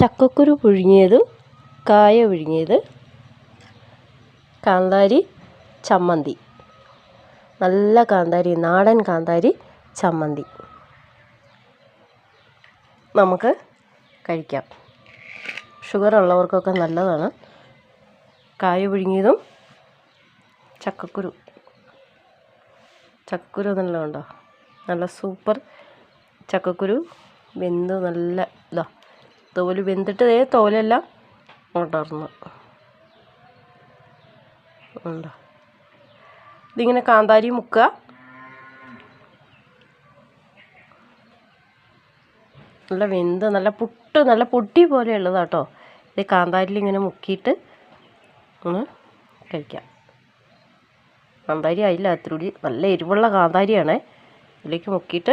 ചക്കക്കുരു പുഴുങ്ങിയതും കായ പുഴുങ്ങിയത്, കാന്താരി ചമ്മന്തി, നല്ല കാന്താരി, നാടൻ കാന്താരി ചമ്മന്തി നമുക്ക് കഴിക്കാം. ഷുഗർ ഉള്ളവർക്കൊക്കെ നല്ലതാണ്. കായ പുഴുങ്ങിയതും ചക്കക്കുരു നല്ലതുണ്ടോ, നല്ല സൂപ്പർ ചക്കക്കുരു വെന്ത് നല്ല തോല് വെന്തിട്ട് തോലെല്ലാം ഉണ്ടോ. ഇതിങ്ങനെ കാന്താരി മുക്കുക, നല്ല വെന്ത് നല്ല പുട്ട് നല്ല പൊടി പോലെയുള്ളതാട്ടോ. ഇത് കാന്താരിയിൽ ഇങ്ങനെ മുക്കിയിട്ട് ഒന്ന് കഴിക്കാം. കാന്താരി ആയില്ല, അത്രൂടി നല്ല എരിവുള്ള കാന്താരിയാണേ. ഇതിലേക്ക് മുക്കിയിട്ട്